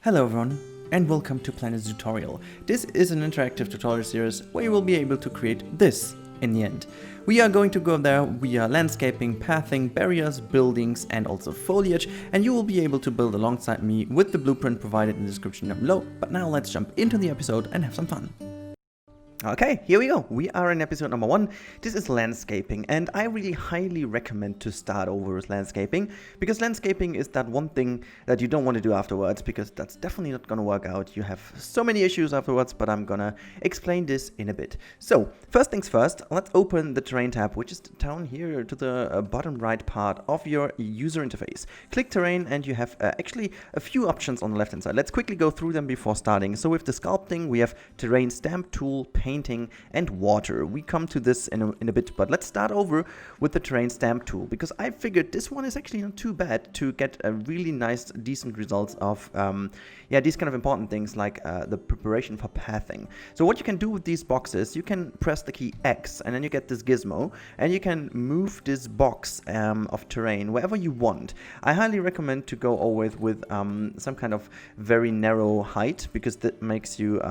Hello everyone, and welcome to Planet Zootorial. This is an interactive tutorial series where you will be able to create this in the end. We are going to go there via landscaping, pathing, barriers, buildings, and also foliage, and you will be able to build alongside me with the blueprint provided in the description down below. But now let's jump into the episode and have some fun. Okay, here we go. We are in episode number 1. This is landscaping, and I really highly recommend to start over with landscaping, because landscaping is that one thing that you don't want to do afterwards, because that's definitely not going to work out. You have so many issues afterwards, but I'm gonna explain this in a bit. So, first things first, let's open the terrain tab, which is down here to the bottom right part of your user interface. Click terrain, and you have actually a few options on the left hand side. Let's quickly go through them before starting. So with the sculpting, we have terrain stamp tool, painting, and water. We come to this in a bit, but let's start over with the terrain stamp tool, because I figured this one is actually not too bad to get a really nice, decent results of these kind of important things like the preparation for pathing. So what you can do with these boxes, you can press the key X, and then you get this gizmo, and you can move this box of terrain wherever you want. I highly recommend to go always with some kind of very narrow height, because that makes you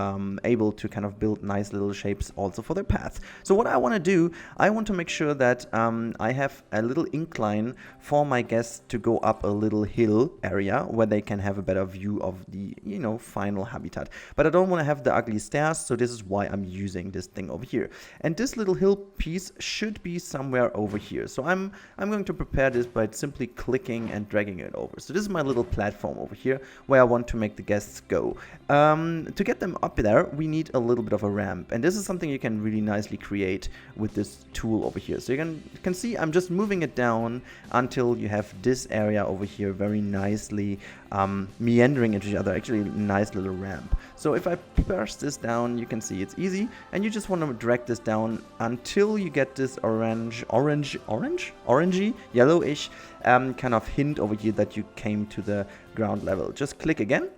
able to kind of build nice little shapes also for their paths. So what I want to do, I want to make sure that I have a little incline for my guests to go up a little hill area where they can have a better view of the, final habitat. But I don't want to have the ugly stairs, so this is why I'm using this thing over here. And this little hill piece should be somewhere over here. So I'm going to prepare this by simply clicking and dragging it over. So this is my little platform over here where I want to make the guests go. To get them up there, we need a little bit of a ramp. And this is something you can really nicely create with this tool over here. So you can see I'm just moving it down until you have this area over here very nicely meandering into each other. Actually, nice little ramp. So if I press this down, you can see it's easy, and you just want to drag this down until you get this orangey, yellowish kind of hint over here that you came to the ground level. Just click again.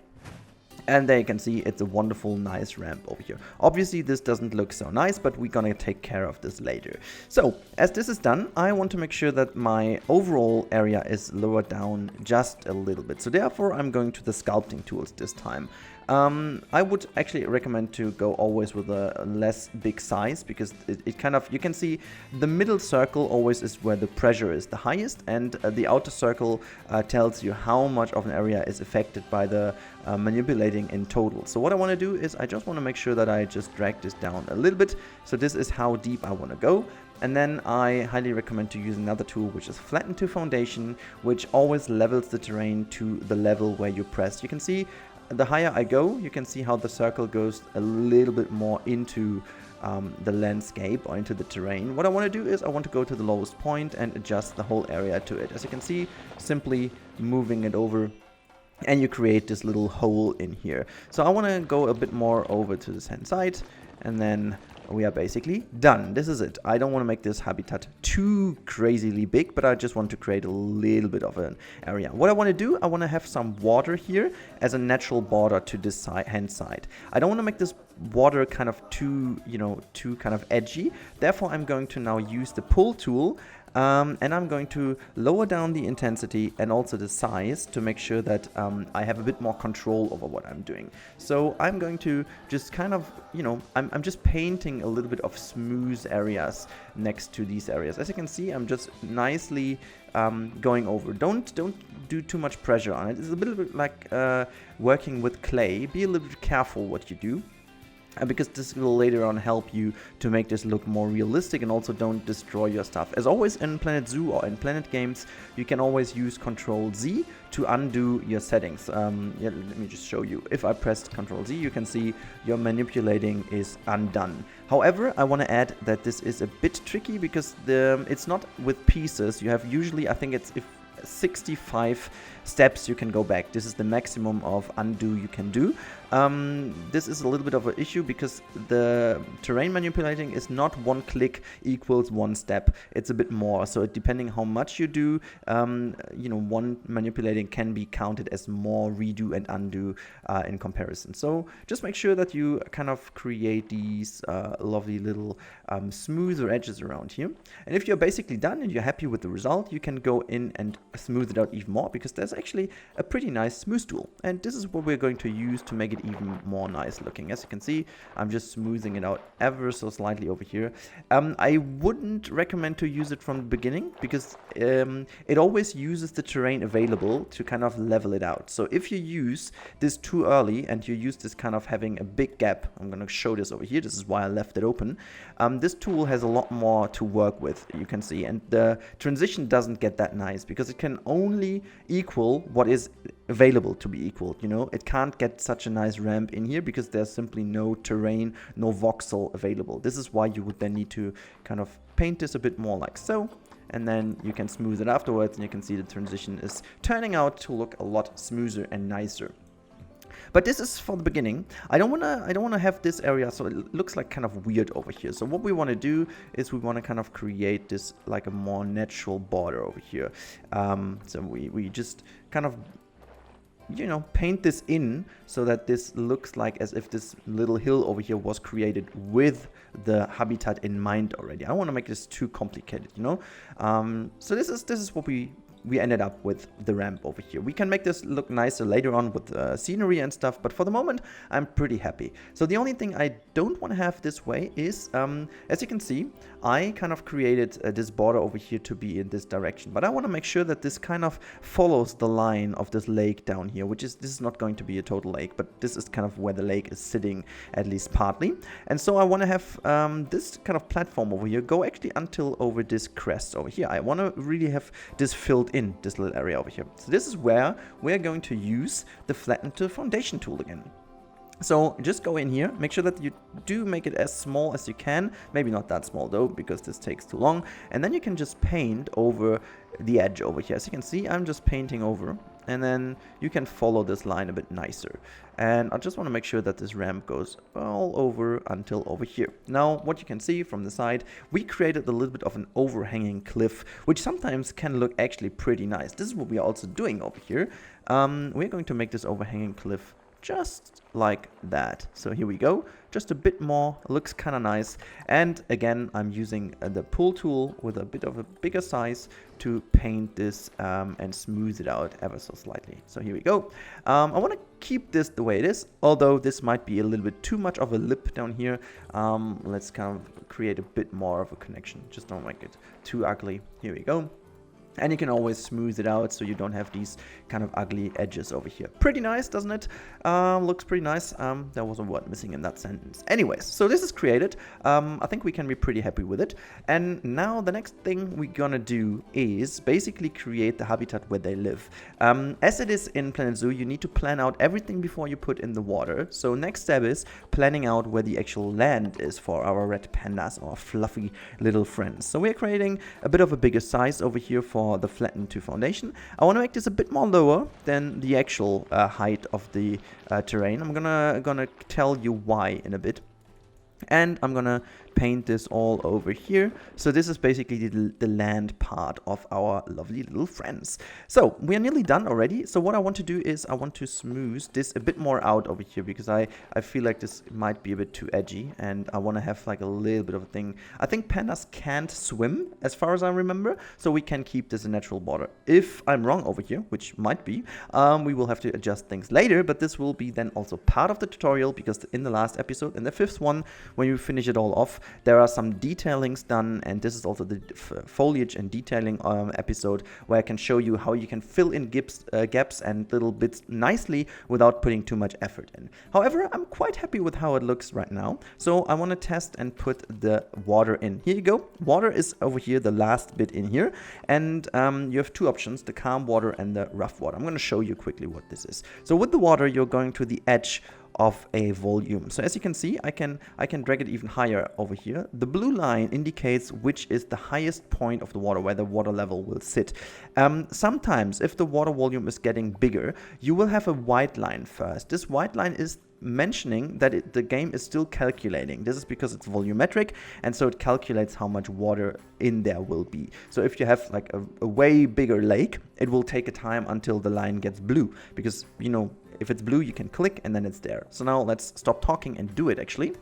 And there you can see it's a wonderful, nice ramp over here. Obviously, this doesn't look so nice, but we're gonna take care of this later. So, as this is done, I want to make sure that my overall area is lowered down just a little bit. So therefore, I'm going to the sculpting tools this time. I would actually recommend to go always with a less big size, because it kind of, you can see the middle circle always is where the pressure is the highest, and the outer circle tells you how much of an area is affected by the manipulating in total. So what I want to do is I just want to make sure that I just drag this down a little bit. So this is how deep I want to go. And then I highly recommend to use another tool, which is Flatten to Foundation, which always levels the terrain to the level where you press. You can see the higher I go, you can see how the circle goes a little bit more into the landscape or into the terrain. What I want to do is I want to go to the lowest point and adjust the whole area to it. As you can see, simply moving it over, and you create this little hole in here. So I want to go a bit more over to this hand side, and then we are basically done. This is it. I don't want to make this habitat too crazily big, but I just want to create a little bit of an area. What I want to do, I want to have some water here as a natural border to this hand side. I don't want to make this water kind of too kind of edgy. Therefore, I'm going to now use the pull tool, and I'm going to lower down the intensity and also the size to make sure that I have a bit more control over what I'm doing. So I'm going to just kind of, I'm just painting a little bit of smooth areas next to these areas. As you can see, I'm just nicely going over. Don't do too much pressure on it. It's a little bit like working with clay. Be a little bit careful what you do, because this will later on help you to make this look more realistic, and also don't destroy your stuff. As always in Planet Zoo or in Planet games, you can always use Ctrl Z to undo your settings. Let me just show you. If I pressed Ctrl Z, you can see your manipulating is undone. However, I want to add that this is a bit tricky, because it's not with pieces. You have usually, I think it's 65 steps you can go back. This is the maximum of undo you can do. This is a little bit of an issue, because the terrain manipulating is not one click equals one step. It's a bit more. So depending how much you do, one manipulating can be counted as more redo and undo in comparison. So just make sure that you kind of create these lovely little smoother edges around here. And if you're basically done and you're happy with the result, you can go in and smooth it out even more, because there's actually a pretty nice smooth tool, and this is what we're going to use to make it even more nice looking. As you can see, I'm just smoothing it out ever so slightly over here. I wouldn't recommend to use it from the beginning, because it always uses the terrain available to kind of level it out. So if you use this too early and you use this kind of having a big gap, I'm going to show this over here, this is why I left it open. This tool has a lot more to work with, you can see, and the transition doesn't get that nice because it can only equal what is available to be equal. You know, it can't get such a nice ramp in here because there's simply no terrain, no voxel available. This is why you would then need to kind of paint this a bit more like so, and then you can smooth it afterwards, and you can see the transition is turning out to look a lot smoother and nicer. But this is for the beginning. I don't wanna have this area so it looks like kind of weird over here. So what we want to do is we want to kind of create this like a more natural border over here. So we just kind of, you know, paint this in so that this looks like as if this little hill over here was created with the habitat in mind already. I don't want to make this too complicated, you know. So this is what we ended up with the ramp over here. We can make this look nicer later on with scenery and stuff, but for the moment I'm pretty happy. So the only thing I don't want to have this way is, as you can see, I kind of created this border over here to be in this direction, but I want to make sure that this kind of follows the line of this lake down here, which is, this is not going to be a total lake, but this is kind of where the lake is sitting, at least partly. And so I want to have this kind of platform over here go actually until over this crest over here. I want to really have this filled in, this little area over here. So this is where we're going to use the Flatten to Foundation tool again. So just go in here, make sure that you do make it as small as you can, maybe not that small though, because this takes too long, and then you can just paint over the edge over here. As you can see, I'm just painting over, and then you can follow this line a bit nicer. And I just want to make sure that this ramp goes all over until over here. Now, what you can see from the side, we created a little bit of an overhanging cliff, which sometimes can look actually pretty nice. This is what we are also doing over here. We're going to make this overhanging cliff just like that. So here we go, just a bit more, looks kind of nice. And again, I'm using the pull tool with a bit of a bigger size to paint this and smooth it out ever so slightly. So here we go. I want to keep this the way it is, although this might be a little bit too much of a lip down here. Let's kind of create a bit more of a connection, just don't make it too ugly. Here we go. And you can always smooth it out so you don't have these kind of ugly edges over here. Pretty nice, doesn't it? Looks pretty nice. There was a word missing in that sentence. Anyways, so this is created. I think we can be pretty happy with it. And now the next thing we're gonna do is basically create the habitat where they live. As it is in Planet Zoo, you need to plan out everything before you put in the water. So next step is planning out where the actual land is for our red pandas, our fluffy little friends. So we're creating a bit of a bigger size over here for the Flatten to Foundation. I want to make this a bit more lower than the actual height of the terrain. I'm gonna tell you why in a bit. And I'm gonna paint this all over here. So this is basically the land part of our lovely little friends. So we are nearly done already. So what I want to do is I want to smooth this a bit more out over here, because I feel like this might be a bit too edgy, and I want to have like a little bit of a thing. I think pandas can't swim as far as I remember, so we can keep this a natural border. If I'm wrong over here, which might be, we will have to adjust things later, but this will be then also part of the tutorial, because in the last episode, in the 5th one, when you finish it all off, there are some detailings done, and this is also the foliage and detailing episode where I can show you how you can fill in gaps and little bits nicely without putting too much effort in. However, I'm quite happy with how it looks right now, so I want to test and put the water in. Here you go. Water is over here, the last bit in here, and you have two options, the calm water and the rough water. I'm going to show you quickly what this is. So with the water, you're going to the edge of a volume. So as you can see, I can drag it even higher over here. The blue line indicates which is the highest point of the water, where the water level will sit. Sometimes if the water volume is getting bigger, you will have a white line first. This white line is mentioning that the game is still calculating. This is because it's volumetric, and so it calculates how much water in there will be. So if you have like a way bigger lake, it will take a time until the line gets blue, because, you know, if it's blue, you can click and then it's there. So now let's stop talking and do it actually.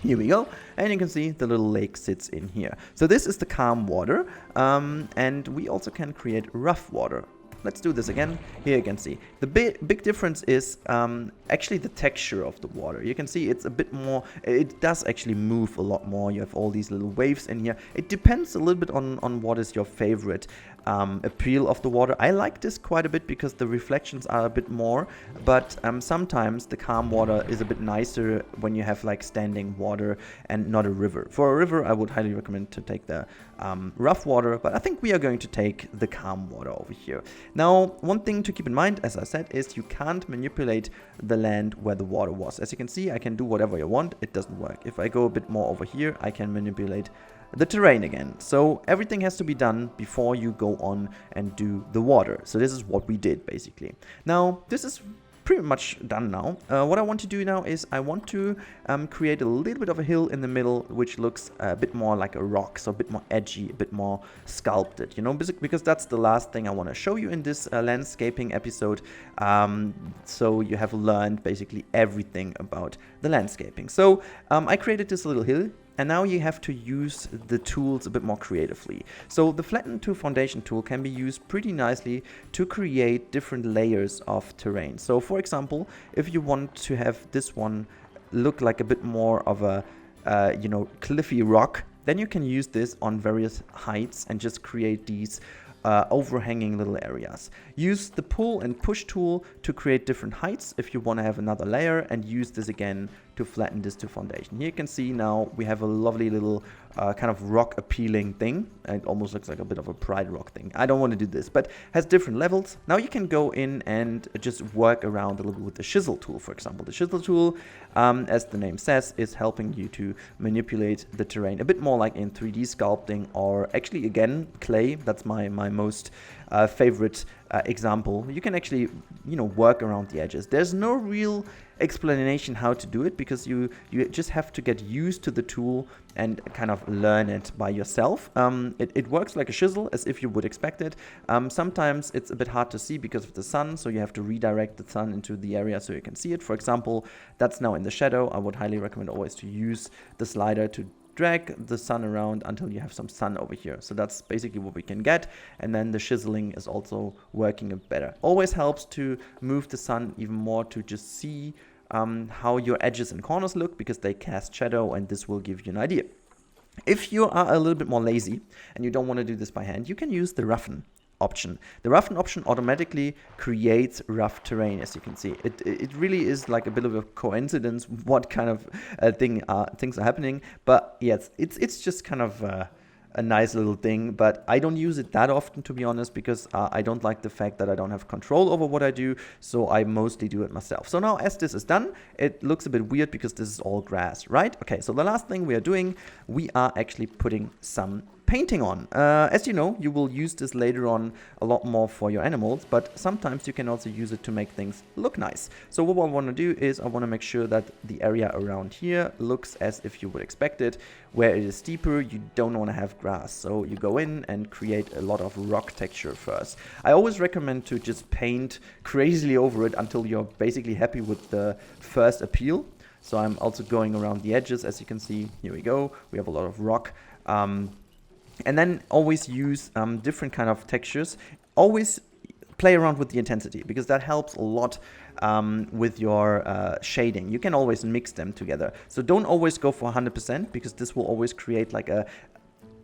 Here we go, and you can see the little lake sits in here. So this is the calm water, and we also can create rough water. Let's do this again. Here you can see the big difference is actually the texture of the water. You can see it's a bit more, it does actually move a lot more. You have all these little waves in here. It depends a little bit on what is your favorite appeal of the water. I like this quite a bit because the reflections are a bit more, but sometimes the calm water is a bit nicer when you have like standing water and not a river. For a river, I would highly recommend to take the rough water, but I think we are going to take the calm water over here. Now, one thing to keep in mind, as I said, is you can't manipulate the land where the water was. As you can see, I can do whatever I want. It doesn't work. If I go a bit more over here, I can manipulate the terrain again. So everything has to be done before you go on and do the water. So this is what we did basically. Now, this is pretty much done now. What I want to do now is I want to create a little bit of a hill in the middle, which looks a bit more like a rock, so a bit more edgy, a bit more sculpted, you know, because that's the last thing I want to show you in this landscaping episode. So you have learned basically everything about the landscaping. So I created this little hill. And now you have to use the tools a bit more creatively. So the Flatten to Foundation tool can be used pretty nicely to create different layers of terrain. So for example, if you want to have this one look like a bit more of a, you know, cliffy rock, then you can use this on various heights and just create these overhanging little areas. Use the pull and push tool to create different heights if you want to have another layer, and use this again to flatten this to foundation. Here you can see now we have a lovely little kind of rock appealing thing. It almost looks like a bit of a pride rock thing. I don't want to do this, but has different levels. Now you can go in and just work around a little bit with the Chisel Tool, for example. The Chisel Tool, as the name says, is helping you to manipulate the terrain a bit more like in 3D sculpting, or actually again clay. That's my most favorite example. You can actually, you know, work around the edges. There's no real explanation how to do it, because you just have to get used to the tool and kind of learn it by yourself. It works like a chisel, as if you would expect it. Sometimes it's a bit hard to see because of the sun, so you have to redirect the sun into the area so you can see it. For example, that's now in the shadow. I would highly recommend always to use the slider to drag the sun around until you have some sun over here. So that's basically what we can get. And then the chiseling is also working a bit better. Always helps to move the sun even more to just see how your edges and corners look, because they cast shadow, and this will give you an idea. If you are a little bit more lazy and you don't want to do this by hand, you can use the roughen option. The roughen option automatically creates rough terrain, as you can see. It really is like a bit of a coincidence what kind of things are happening, but yes, it's just kind of a nice little thing, but I don't use it that often, to be honest, because I don't like the fact that I don't have control over what I do, so I mostly do it myself. So now as this is done, it looks a bit weird because this is all grass, right? Okay, so the last thing we are doing, we are actually putting some painting on. As you know, you will use this later on a lot more for your animals, but sometimes you can also use it to make things look nice. So what I want to do is I want to make sure that the area around here looks as if you would expect it. Where it is steeper, you don't want to have grass. So you go in and create a lot of rock texture first. I always recommend to just paint crazily over it until you're basically happy with the first appeal. So I'm also going around the edges, as you can see. Here we go. We have a lot of rock. And then always use different kind of textures. Always play around with the intensity, because that helps a lot with your shading. You can always mix them together. So don't always go for 100%, because this will always create like a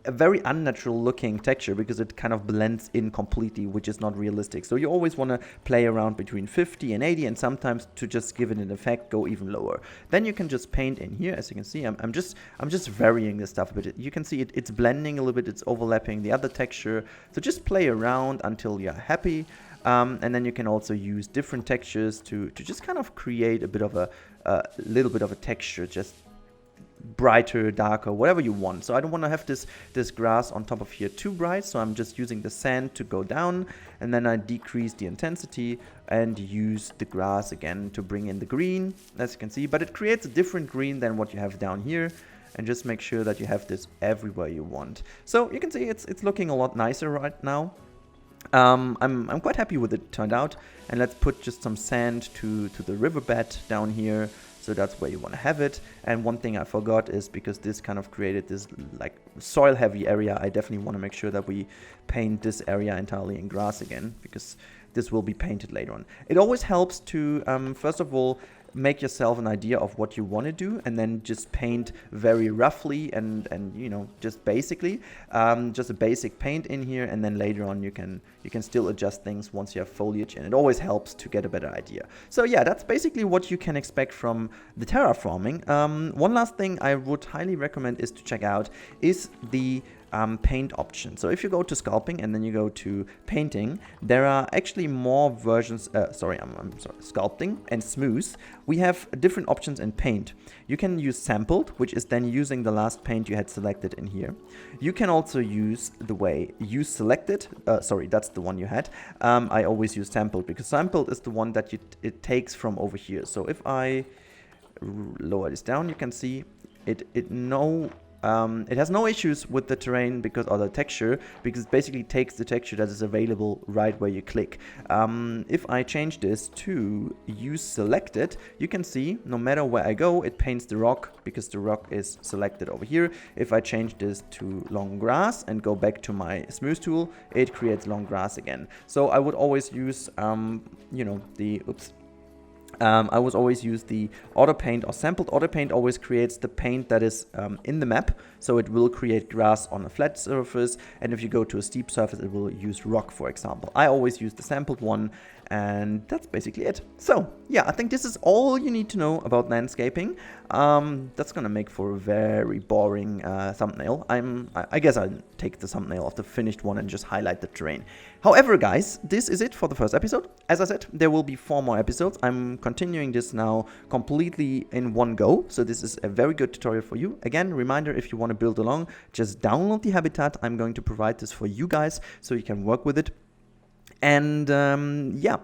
very unnatural looking texture, because it kind of blends in completely, which is not realistic. So you always want to play around between 50 and 80, and sometimes to just give it an effect, go even lower. Then you can just paint in here. As you can see, I'm just varying this stuff a bit. You can see it's blending a little bit, it's overlapping the other texture. So just play around until you're happy. And then you can also use different textures to just kind of create a bit of a little bit of a texture, just brighter, darker, whatever you want. So I don't want to have this grass on top of here too bright, so I'm just using the sand to go down, and then I decrease the intensity and use the grass again to bring in the green, as you can see. But it creates a different green than what you have down here, and just make sure that you have this everywhere you want. So you can see it's looking a lot nicer right now. I'm quite happy with it turned out. And let's put just some sand to the riverbed down here. So that's where you want to have it. And one thing I forgot is, because this kind of created this like soil heavy area, I definitely want to make sure that we paint this area entirely in grass again, because this will be painted later on. It always helps to first of all make yourself an idea of what you want to do, and then just paint very roughly and you know, just basically just a basic paint in here, and then later on you can still adjust things once you have foliage, and it always helps to get a better idea. So yeah, that's basically what you can expect from the terraforming. One last thing I would highly recommend is to check out is the paint option. So if you go to sculpting and then you go to painting, there are actually more versions. I'm sorry, sculpting and smooth. We have different options in paint. You can use sampled, which is then using the last paint you had selected in here. You can also use the way you selected. Sorry, that's the one you had. I always use sampled, because sampled is the one that it takes from over here. So if I lower this down, you can see it has no issues with the terrain or the texture, because it basically takes the texture that is available right where you click. If I change this to use selected, you can see no matter where I go, it paints the rock, because the rock is selected over here. If I change this to long grass and go back to my smooth tool, it creates long grass again. So I would always use you know, I would always use the auto paint or sampled. Auto paint always creates the paint that is in the map, so it will create grass on a flat surface, and if you go to a steep surface, it will use rock, for example. I always use the sampled one, and that's basically it. So yeah, I think this is all you need to know about landscaping. That's gonna make for a very boring thumbnail. I guess I'll take the thumbnail of the finished one and just highlight the terrain. However, guys, this is it for the first episode. As I said, there will be 4 more episodes. I'm continuing this now completely in one go, so this is a very good tutorial for you. Again, reminder, if you want to build along, just download the habitat. I'm going to provide this for you guys so you can work with it. And yeah,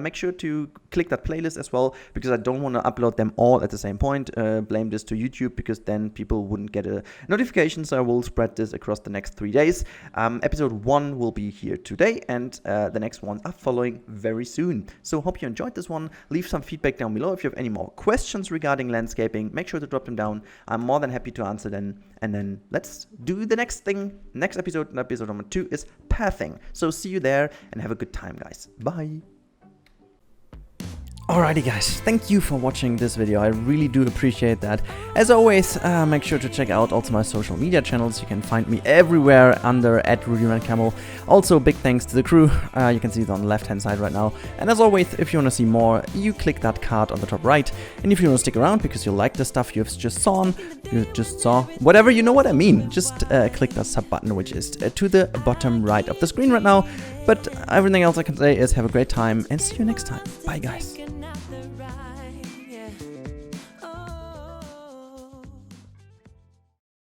make sure to click that playlist as well, because I don't want to upload them all at the same point. Blame this to YouTube, because then people wouldn't get a notification, so I will spread this across the next 3 days. Episode 1 will be here today, and the next ones are following very soon. So hope you enjoyed this one. Leave some feedback down below. If you have any more questions regarding landscaping, make sure to drop them down. I'm more than happy to answer them. And then let's do the next thing. Next episode number 2 is pathing. So see you there, and have a good time, guys. Bye. Alrighty guys, thank you for watching this video. I really do appreciate that. As always, make sure to check out also my social media channels. You can find me everywhere under @Rennkamel. Also, big thanks to the crew. You can see it on the left hand side right now. And as always, if you want to see more, you click that card on the top right. And if you want to stick around because you like the stuff you've just saw, whatever, you know what I mean, just click that sub button, which is to the bottom right of the screen right now. But everything else I can say is have a great time and see you next time. Bye guys.